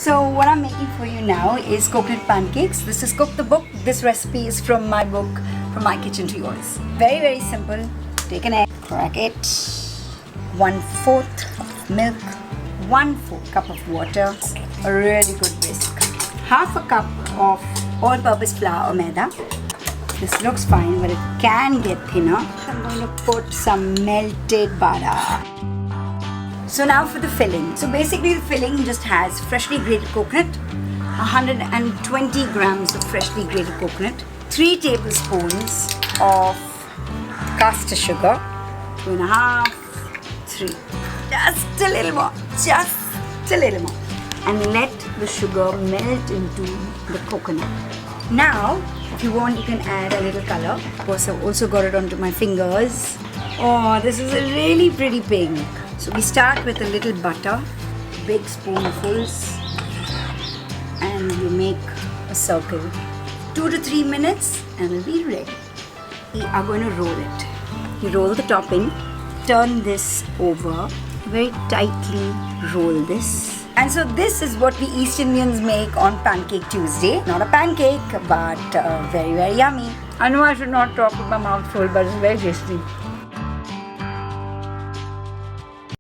So what I'm making for you now is coconut pancakes. This is Cook the Book. This recipe is from my book, From My Kitchen to Yours. Very, very simple. Take an egg, crack it, 1/4 of milk, 1/4 cup of water, a really good whisk, half a cup of all-purpose flour or maida. This looks fine, but it can get thinner. I'm going to put some melted butter. So now for the filling. So basically the filling just has freshly grated coconut, 120 grams of freshly grated coconut, 3 tablespoons of caster sugar, 2.5, 3. Just a little more, just a little more. And let the sugar melt into the coconut. Now, if you want, you can add a little color. Of course, I've also got it onto my fingers. Oh, this is a really pretty pink. So we start with a little butter, big spoonfuls, and you make a circle. 2 to 3 minutes and it'll be ready. We are going to roll it. You roll the topping, turn this over, very tightly roll this. And so this is what we East Indians make on Pancake Tuesday. Not a pancake, but very, very yummy. I know I should not talk with my mouth full, but it's very tasty.